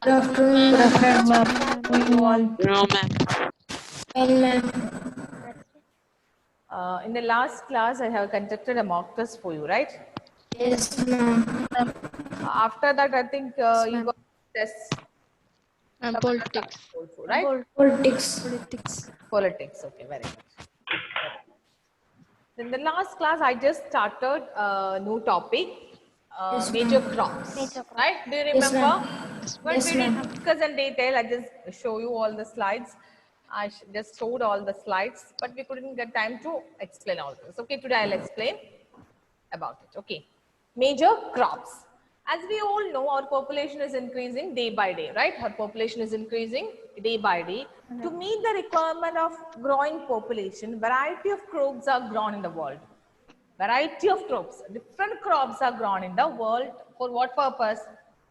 Good afternoon, Good ma'am. afternoon, ma'am. No, ma'am. Well, ma'am. In the last class, I have conducted a mock test for you, right? Yes, ma'am. After that, I think you ma'am. got tests. Politics. Also, right? Politics. Politics. Okay, very good. In the last class, I just started a new topic, Yes, major ma'am. crops. Right? Do you Yes, remember? ma'am. But Yes, we ma'am. didn't discuss in detail. I just show you all the slides. I just showed all the slides, but we couldn't get time to explain all this. Okay, today I'll explain about it. Okay, major crops. As we all know, our population is increasing day by day, right? Our population is increasing day by day. To meet the requirement of growing population, variety of crops are grown in the world. Variety of crops, different crops are grown in the world. For what purpose?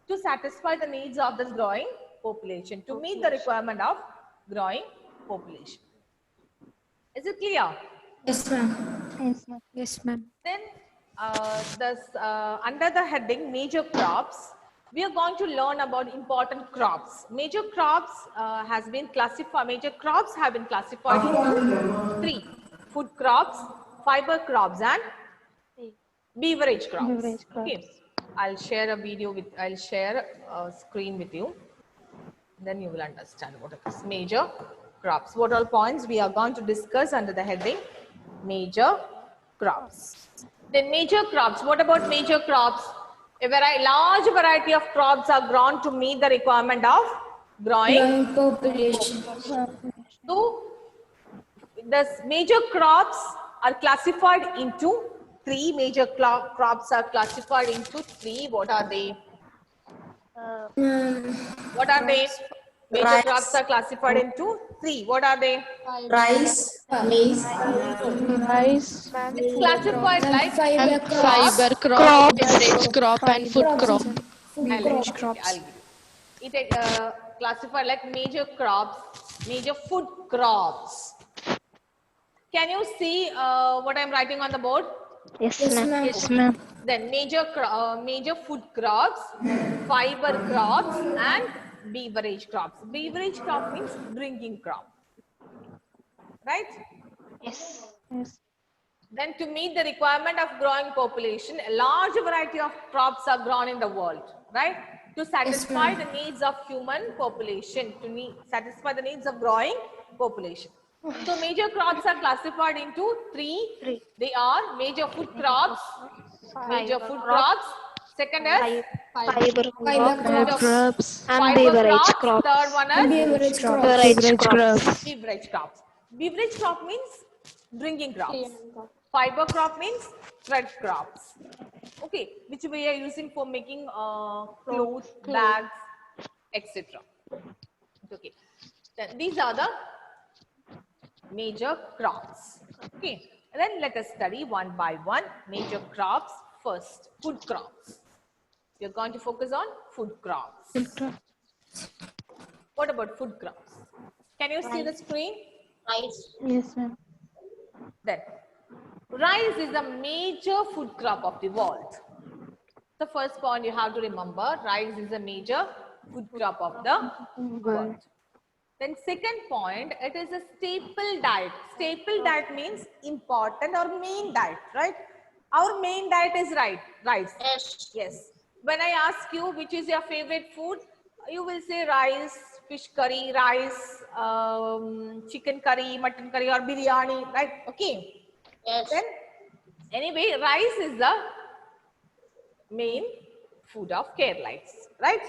To satisfy the needs of this growing population, to meet the requirement of growing population. Is it clear? Yes, ma'am. Yes, ma'am. Then under the heading major crops, we are going to learn about important crops. Major crops major crops have been classified into three: food crops, fiber crops, and beverage crops. Okay, I'll share a screen with you. Then you will understand what it is. Major crops. What all points we are going to discuss under the heading major crops. Then major crops. What about major crops? A large variety of crops are grown to meet the requirement of growing. Growing population. So, the major crops are classified into three. Major crops are classified into three. What are they? What are they? Major crops are classified into three. What are they? Rice, maize, Rice, It's classified like Fiber fiber crop, beverage crop, and food crop. Food crops. I'll give you. It classified like major crops, major food crops. Can you see what I'm writing on the board? Yes, ma'am. Yes, ma'am. Then major food crops, fiber crops, and beverage crops. Beverage crop means drinking crop, right? Yes. Then to meet the requirement of growing population, a large variety of crops are grown in the world, right? To satisfy the needs of human population, satisfy the needs of growing population. So major crops are classified into three. They are major food crops, second is Fiber Crops. fiber crops, third one is Beverage crops. Beverage crops. beverage crops. Beverage crop means drinking crops. Fiber crop means thread crops. Okay, which we are using for making clothes, bags, etc. Okay, then these are the major crops. Okay, and then let us study one by one major crops first. Food crops. We are going to focus on food crops. What about food crops? Can you see the screen? rice, Yes, ma'am. Then, rice is a major food crop of the world. The first point you have to remember, rice is a major food crop of the world. Then second point, it is a staple diet. Staple diet means important or main diet, right? Our main diet is rice. yes, Yes. When I ask you which is your favorite food, you will say rice, fish curry, rice, chicken curry, mutton curry, or biryani, right? Okay. yes, Then, anyway, rice is the main food of Keralites, right?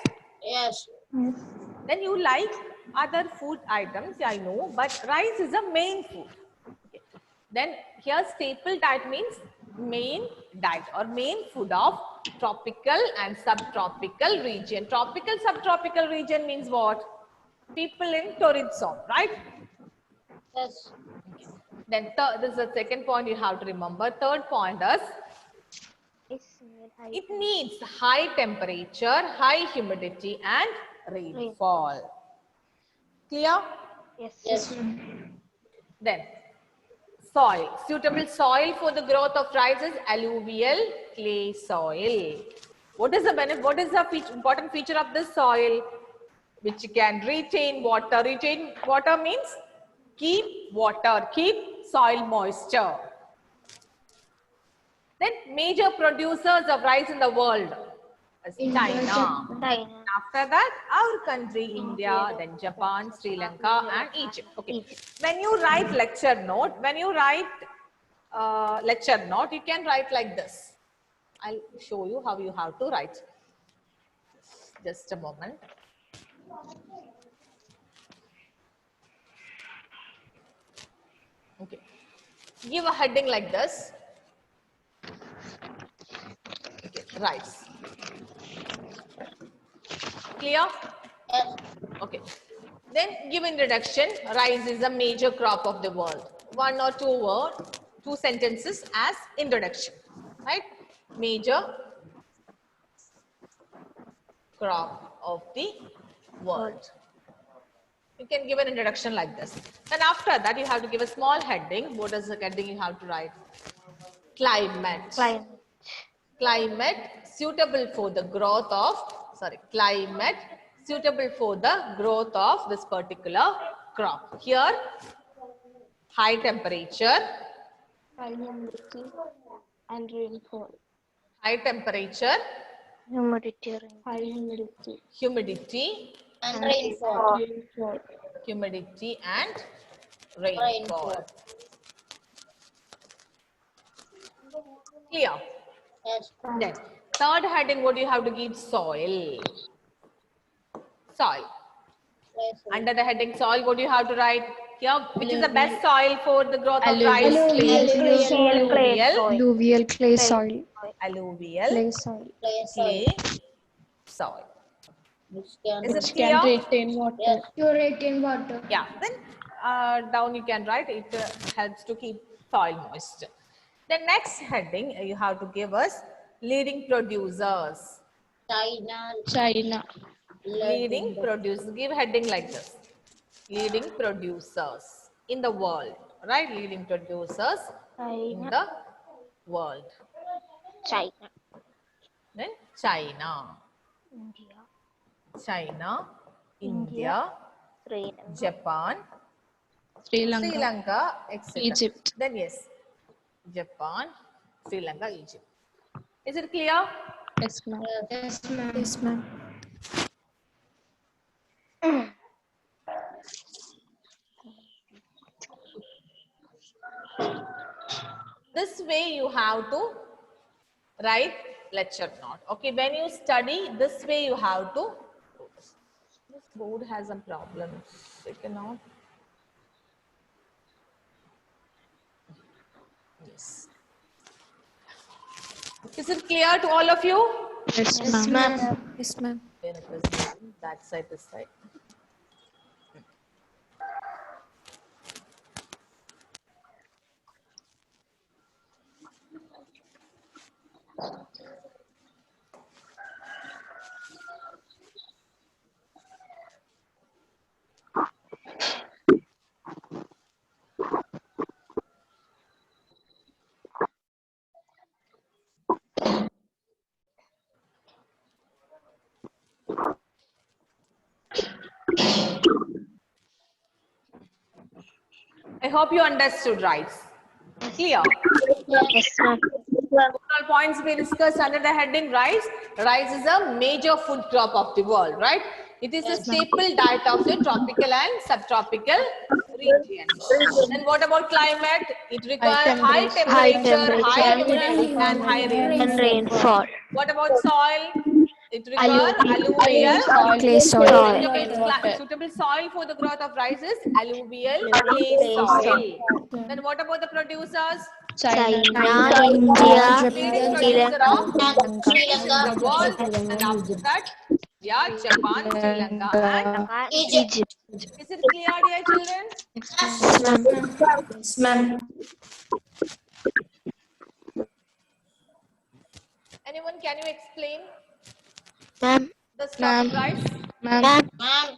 yes, Then you like other food items, I know, but rice is a main food. Okay. Then here staple diet means main diet or main food of tropical and subtropical region. Tropical, subtropical region means what? People in torrid zone, right? yes, Then this is the second point you have to remember. Third point is it needs high temperature, high humidity, and rainfall. Clear? yes, Then soil. Suitable soil for the growth of rice is alluvial clay soil. What is the benefit? What is the important feature of this soil? which can retain water. Retain water means keep water, keep soil moisture. Then major producers of rice in the world is China. China. After that, our country, India, then Japan, Sri Lanka, and Egypt. Okay. When you write lecture note, you can write like this. I'll show you how you have to write. Just a moment. Okay. Give a heading like this. Okay. Rice. Clear? Yes. Okay. Then give introduction. Rice is a major crop of the world. One or two sentences as introduction. Right? Major crop of the world. You can give an introduction like this. Then after that, you have to give a small heading. What is the heading you have to write? Climate. Climate. Climate suitable for the growth of, climate suitable for the growth of this particular crop. Here, high temperature, High humidity and rainfall. high temperature, Humidity. High humidity. humidity, And rainfall. Rainfall. humidity and rainfall. Clear? Yes. Then, third heading, what do you have to give? Soil. Soil. Yes. Under the heading soil, what do you have to write? Here, which is the best soil for the growth of Alluvial rice? Alluvial clay Alluvial. soil. Alluvial clay soil. Alluvial Clay soil. clay soil. Which can Is it Which can clear? retain water. Yes. Curate in water. Yeah. Then down you can write it helps to keep soil moist. The next heading you have to give us leading producers. China. China. Leading producers. Give heading like this. Leading producers in the world. Right? Leading producers in China. the world. China. Then China. India. China, India, India, Sri Lanka. Japan, Sri Sri Lanka. Lanka, etc. Egypt. Then yes, Japan, Sri Lanka, Egypt. Is it clear? Yes, ma'am. Yes. Yes, ma'am. This way you have to write lecture note. Okay, when you study, this way you have to. This board has some problems. You cannot. Yes. Is it clear to all of you? Yes, ma'am. Yes, ma'am. Then it is that side, this side. I hope you understood, right? Clear? Yes, ma'am. All points we discussed under the heading rice. Rice is a major food crop of the world, right? It is a staple diet of the tropical and subtropical regions. Then what about climate? It requires high temperature, high humidity, and high rainfall. And rainfall. What about soil? It requires alluvial Clay soil. suitable soil for the growth of rice is alluvial clay soil. Then what about the producers? China, China. India, Leading Sri producer of Lanka. Sri in the Lanka. world, and after that, yeah, Japan, Sri Lanka, and Egypt. is it clear, dear children? Yes, ma'am. Anyone, can you explain Ma'am. the stock Ma'am. price? Ma'am. Ma'am.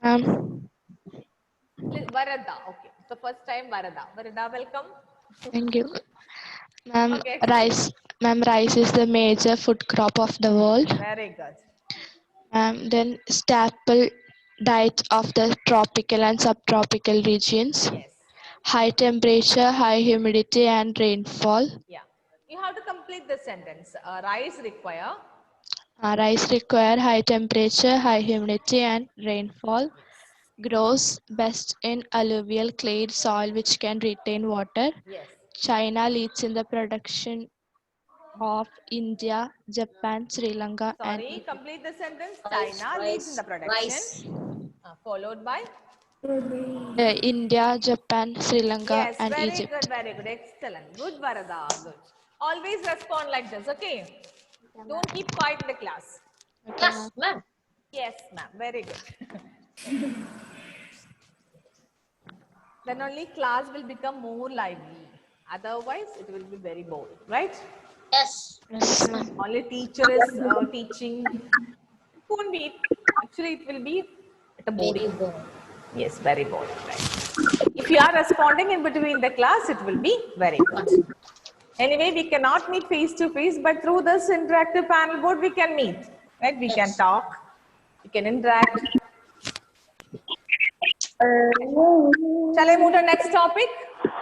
Ma'am. Varada, okay. So first time Varada. Varada, welcome. Thank you. Ma'am, Okay. rice. Ma'am, rice is the major food crop of the world. Very good. Then staple diet of the tropical and subtropical regions. Yes. High temperature, high humidity and rainfall. Yeah. You have to complete the sentence. Rice require. Rice require high temperature, high humidity and rainfall. Grows best in alluvial clay soil which can retain water. Yes. China leads in the production of India, Japan, Sri Lanka and Sorry, Egypt. complete the sentence. Rice, China leads in the production. rice. Followed by. India, Japan, Sri Lanka Yes, and very Egypt. good, very good. Excellent. Good, Varada. Good. Always respond like this, okay? Don't keep quiet in the class. Yes, ma'am. Yes, ma'am. Very good. Then only class will become more lively. Otherwise, it will be very boring, right? Yes. Yes, ma'am. Only teacher is teaching. It won't be. Actually, it will be at a Very boring. good. Yes, very boring. Right. If you are responding in between the class, it will be very good. Anyway, we cannot meet face to face, but through this interactive panel board, we can meet. Right? We can Yes. talk. We can interact. Shall I move to next topic?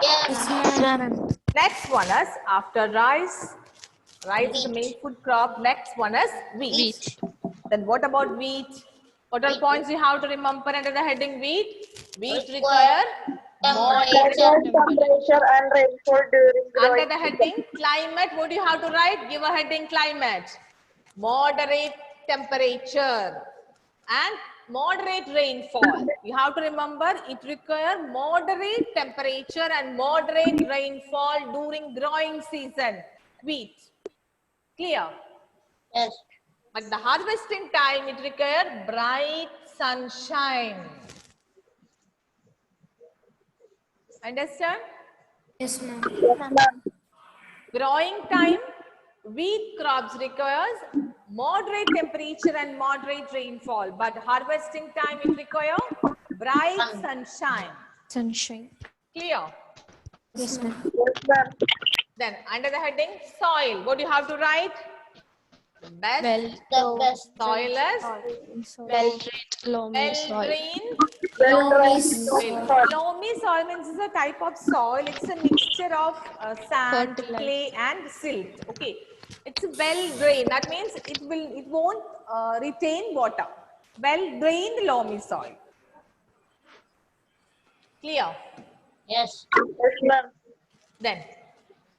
Yes. Yes, ma'am. Next one is after rice. Rice is the main food crop. Next one is wheat. Wheat. Then what about wheat? What are Wheat. points you have to remember under the heading wheat? Wheat Require require temperature. Temperature and rainfall during Under growing the heading climate, what do you have to write? Give a heading climate. Moderate temperature and moderate rainfall. You have to remember it requires moderate temperature and moderate rainfall during growing season. Wheat. Clear? Yes. But the harvesting time, it requires bright sunshine. Understand? Yes, ma'am. Growing time, wheat crops requires moderate temperature and moderate rainfall. But harvesting time, it requires bright sunshine. Sunshine. Clear? Yes, ma'am. Then under the heading soil, what do you have to write? Best The best. soil is Well-drained loamy soil. well-drained loamy soil means it's a type of soil. It's a mixture of sand, Fertilizer. clay, and silt. Okay, it's well-drained. That means it won't retain water. Well-drained loamy soil. Clear? Yes. Then,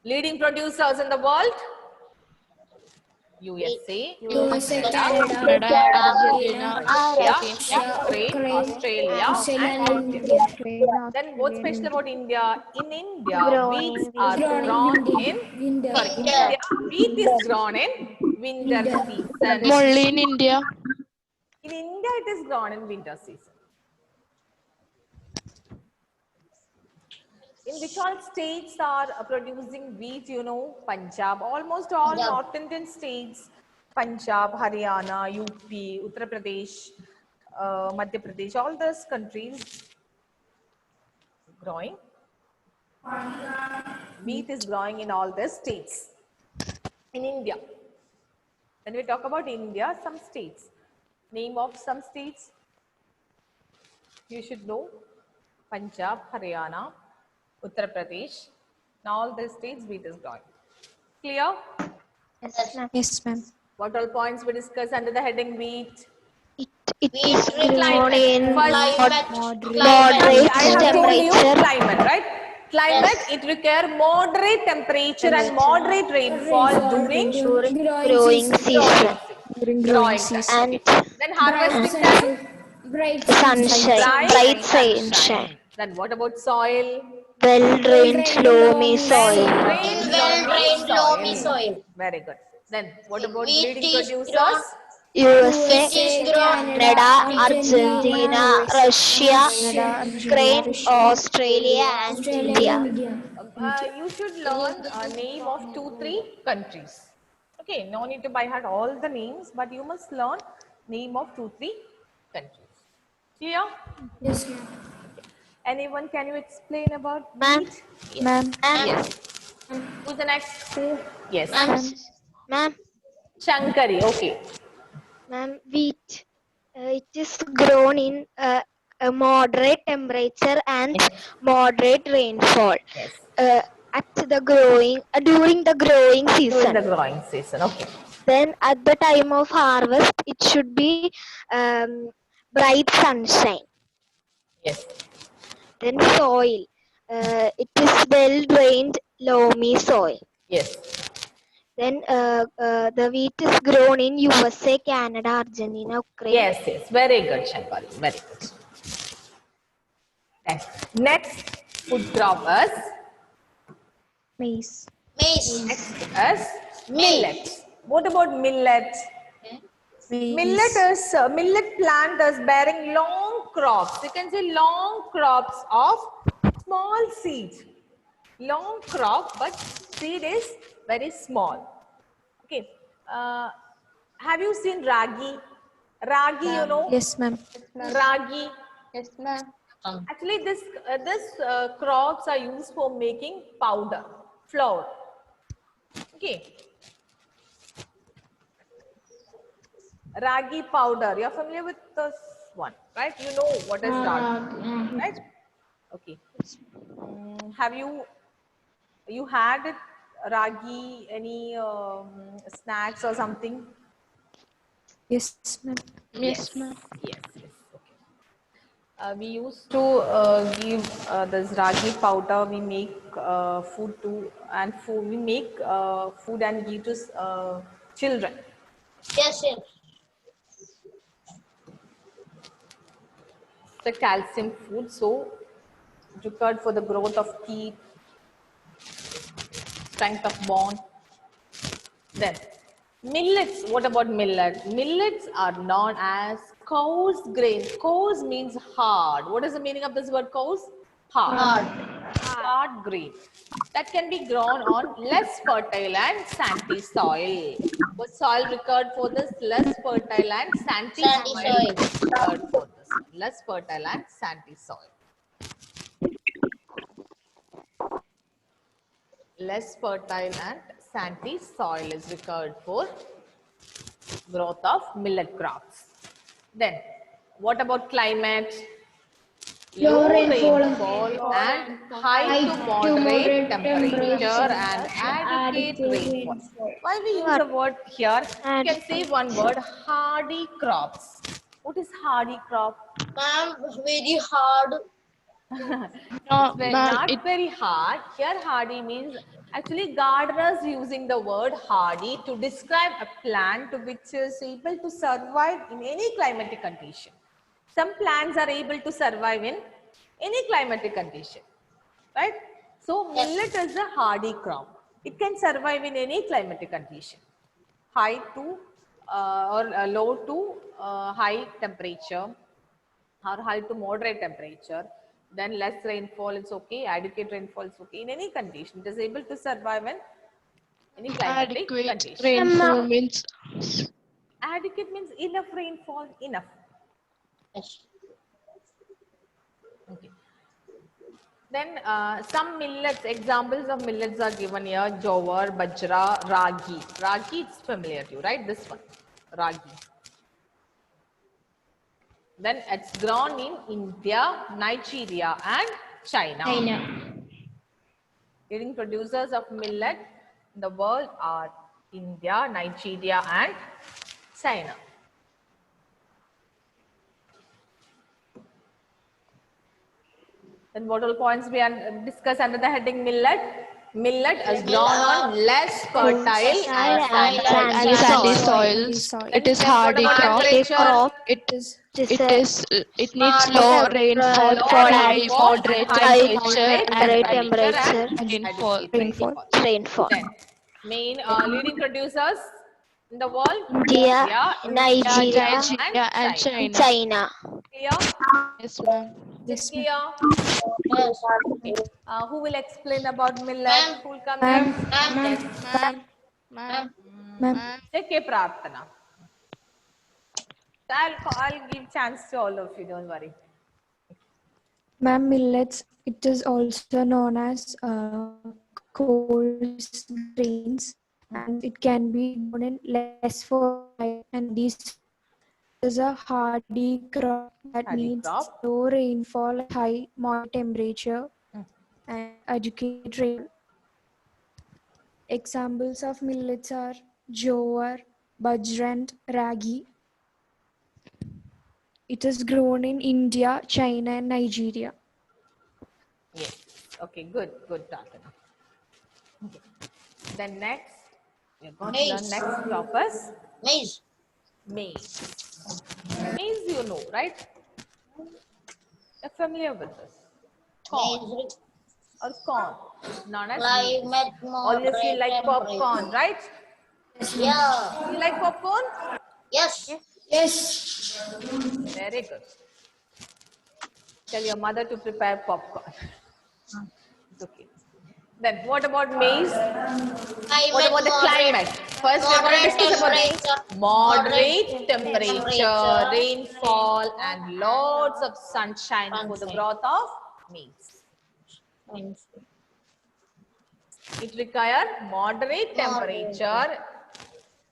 leading producers in the world. USA, Canada, Argentina, Ukraine, Australia, and India. Then what's special about India? In India, wheats are grown in India. Wheat is grown in winter season. only in India. In India, it is grown in winter season. In which all states are producing wheat, you know? Punjab, almost all Punjab. North Indian states, Punjab, Haryana, UP, Uttar Pradesh, Madhya Pradesh, all those countries growing. Wheat is growing in all the states. In India. When we talk about India, some states. Name of some states you should know. Punjab, Haryana, Uttar Pradesh. In all the states, wheat is growing. Clear? Yes. Yes, ma'am. What all points we discuss under the heading wheat? It is grown in Climate. moderate I have told you temperature. climate, right? Climate, it requires moderate temperature and moderate rainfall during Growing season growing time. and Then harvesting time, sunshine, bright sunshine, Then what about soil? well-drained loamy soil, Well-drained loamy soil. Very good. Then what about Wheat leading is producers? grown. USA, It is grown. Canada, Argentina, Russia, Ukraine, Australia, and India. You should learn a name of 2-3 countries. Okay, no need to by heart all the names, but you must learn name of 2-3 countries. Clear? Yes, ma'am. Anyone, can you explain about Ma'am, wheat? Ma'am. Yes. Who's the next? Yes. ma'am, Shankari, okay. Ma'am, wheat. It is grown in a moderate temperature and moderate rainfall. Yes. At the growing during the growing During season. the growing season. Okay. Then at the time of harvest, it should be bright sunshine. Yes. Then soil. It is well drained loamy soil. Yes. Then the wheat is grown in USA, Canada, Argentina, Ukraine. Yes, yes. Very good, Shankari. Very good. Next food crop is Maize. Maize. millet. What about millet? Millet plant is bearing long crops. You can say long crops of small seed. Long crop, but seed is very small. Okay. Have you seen ragi? Ragi, you know? Yes, ma'am. Ragi. Yes, ma'am. Actually, this crops are used for making powder, flour. Okay. Ragi powder. You're familiar with this one, right? You know what is ragi, right? Okay. Have you had it, ragi, any snacks or something? Yes, ma'am. Yes, ma'am. Yes. Okay. We used to give this ragi powder. We make food to and food. We make food and give to children. Yes, yes. The calcium food, so required for the growth of teeth, strength of bone. Then millets. What about millet? Millets are known as coarse grain. Coarse means hard. What is the meaning of this word coarse? Hard. Hard grain that can be grown on less fertile and sandy soil. What soil required for this? Less fertile and sandy Sandy soil. required for this. Less fertile and sandy soil. Less fertile and sandy soil is required for growth of millet crops. Then, what about climate? Low rainfall and high to moderate temperature and adequate rainfall. Why we use a word here? You can say one word, hardy crops. What is hardy crop? Ma'am, very hard. No, Well, ma'am. not very hard. Here hardy means actually gardeners using the word hardy to describe a plant which is able to survive in any climatic condition. Some plants are able to survive in any climatic condition, right? So millet is a hardy crop. It can survive in any climatic condition, high to or low to high temperature, or high to moderate temperature. Then less rainfall is okay, adequate rainfall is okay. In any condition, it is able to survive in any climatic Adequate condition. rainfall means Adequate means enough rainfall, enough. Yes. Okay. Then some millets, examples of millets are given here: jowar, bajra, ragi. Ragi is familiar to you, right? This one, ragi. Then it's grown in India, Nigeria and China. Leading producers of millet in the world are India, Nigeria and China. Then what all points we discuss under the heading millet? Millet is grown on less fertile and and sandy soils. It is hardy crop. It needs low rainfall, high moderate temperature, and rainfall. Rainfall. Then main leading producers in the world: India, Nigeria, Nigeria and China. China. Clear? Yes, ma'am. Yes, ma'am. Clear? Yes. Who will explain about millet? Ma'am. Who will come Ma'am. here? Yes. Ma'am. Ma'am. J.K. Prarthana. So I'll give chance to all of you. Don't worry. Ma'am, millets, it is also known as coarse grains, and it can be grown in less fertile and these is a hardy crop that Hardy needs crop. low rainfall, high moisture temperature, and adequate rain. Examples of millets are jowar, bajra, and ragi. It is grown in India, China, and Nigeria. Yes. Okay, good, Pratana. Okay. Then next, we're going to learn Maize. next crop is Maize. maize. Maize, you know, right? You're familiar with this. Corn Maize. or corn, known as Climate maize. All you see moderate like popcorn, temperature. right? Yeah. You like popcorn? Yes. Yes. Very good. Tell your mother to prepare popcorn. It's okay. Then what about maize? What about the climate? First we're going to discuss about moderate temperature, rainfall and lots of sunshine for the growth of maize. It requires moderate temperature,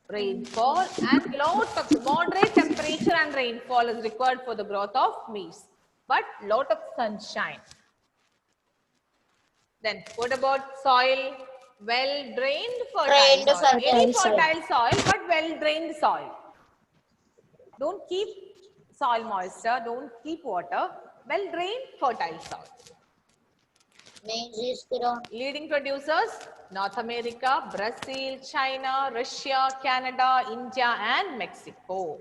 rainfall and lot of moderate temperature and rainfall is required for the growth of maize, but lot of sunshine. Then what about soil? Well drained fertile Drained soil. Any fertile fertile soil, but well drained soil. Don't keep soil moisture, don't keep water. Well drained fertile soil. Maize is grown. Leading producers: North America, Brazil, China, Russia, Canada, India and Mexico.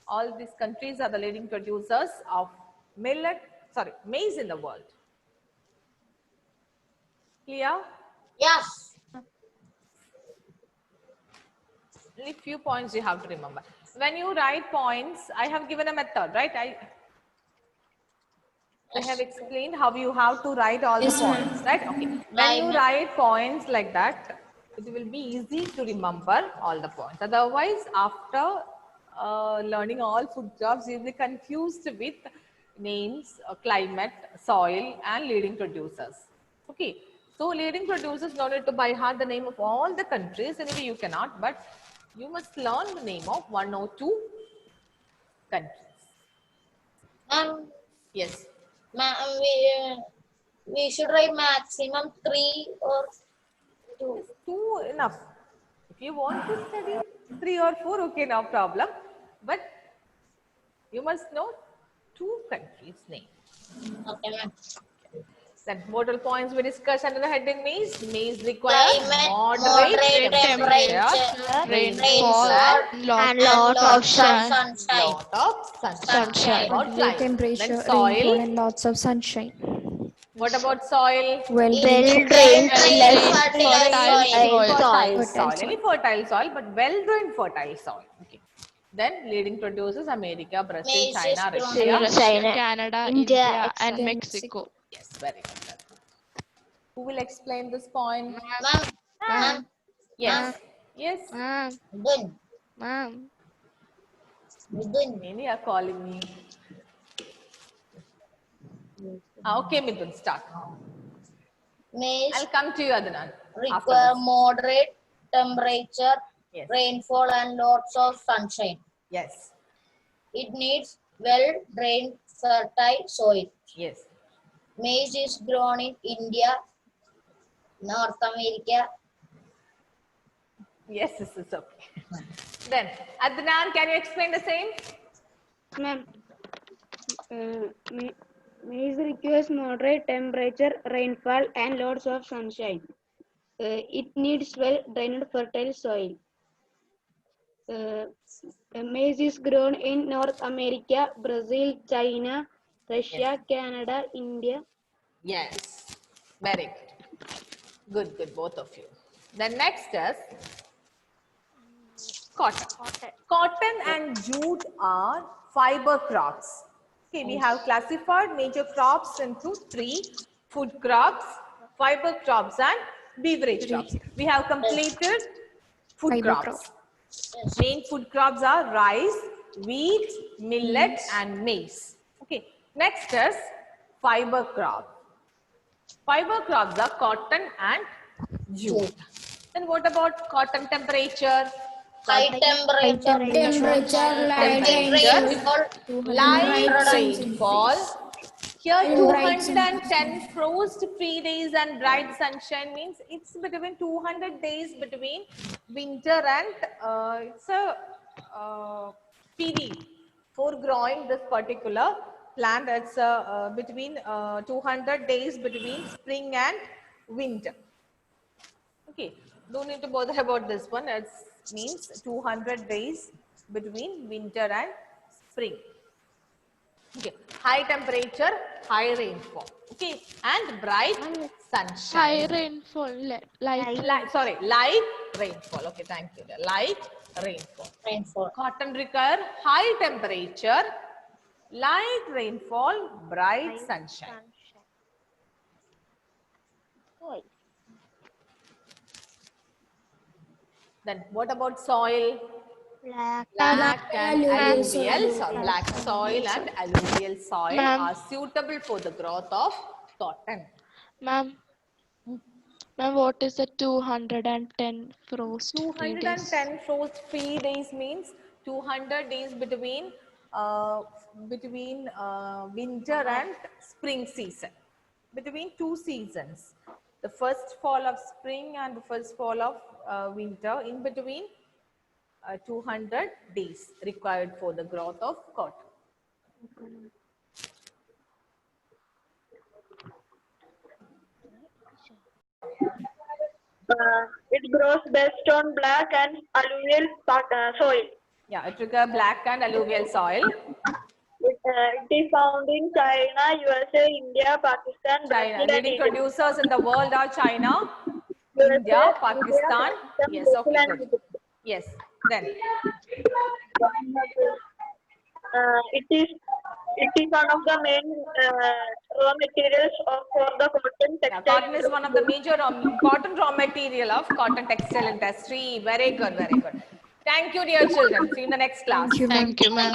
All these countries are the leading producers of maize in the world. Clear? Yes. Only few points you have to remember. When you write points, I have given a method, right? I have explained how you have to write all the points, right? Okay. When you write points like that, it will be easy to remember all the points. Otherwise, after learning all food crops, you will be confused with names, climate, soil, and leading producers. Okay. So, leading producers, no need to by heart the name of all the countries. Anyway, you cannot, but you must learn the name of 1 or 2 countries. Yes. We should write maximum 3 or 2. 2 enough. If you want to study 3 or 4, okay, no problem. But you must know 2 countries' name. Okay, ma'am. Then modal points we discussed under the heading maize. Maize requires Climate moderate temperature, rainfall, and lot of sunshine. lot of sunshine. About Moderate climate. temperature, Then rainfall, soil. and lots of sunshine. What about soil? Well well drained. drained, less fertile fertile soil. soil. Any fertile soil, but well-drained fertile soil. Okay. Then leading producers: America, Brazil, Maize is China, grown. Russia. Russia, China, Canada, India, India, and and Mexico. Yes, very good. Who will explain this point? Ma'am. Yes. Yes. Ma'am, Midun. ma'am. Midun. Many are calling me. Okay, Midun, start. Maize I'll come to you, Adnan. require moderate temperature, Yes. rainfall, and lots of sunshine. Yes. It needs well-drained, fertile soil. Yes. Maize is grown in India, North America. Yes, this is okay. Then, Adnan, can you explain the same? Ma'am, maize requires moderate temperature, rainfall, and lots of sunshine. It needs well-drained fertile soil. Maize is grown in North America, Brazil, China, Russia, Canada, India. Yes. Very good. Good, both of you. Then next is cotton. Cotton and jute are fiber crops. Okay, we have classified major crops into 3: food crops, fiber crops, and beverage crops. We have completed food Fiber crops. Main food crops are rice, wheat, millet, and maize. Okay, next is fiber crop. Fiber crops are cotton and jute. Then what about cotton temperature? High temperature. Light rainfall. Light rainfall. Here 210 frost, 3 days and bright sunshine means it's between 200 days between winter and it's a period for growing this particular plant. It's between 200 days between spring and winter. Okay, don't need to bother about this one. It means 200 days between winter and spring. Okay, high temperature, high rainfall. Okay, and bright sunshine. High rainfall, light. Light rainfall. Okay, thank you. Light rainfall. Rainfall. Cotton require high temperature, light rainfall, bright sunshine. Then what about soil? Black. Black and alluvial soil. Black soil and alluvial soil Ma'am. are suitable for the growth of cotton. Ma'am, what is the 210 frost? 210 frost 3 days means 200 days between winter and spring season. Between two seasons, the first fall of spring and the first fall of winter, in between 200 days required for the growth of cotton. It grows best on black and alluvial soil. Yeah, it requires black and alluvial soil. It is found in China, USA, India, Pakistan, China. Brazil, and Leading Egypt. producers in the world are China, USA, India, Pakistan. Yes, okay, Brazil, and good. Egypt. Yes, then. It is one of the main raw materials for the cotton Yeah, textile. cotton is one of the major important raw material of cotton textile industry. Very good, very good. Thank you, dear children. See you in the next class. Thank you, ma'am.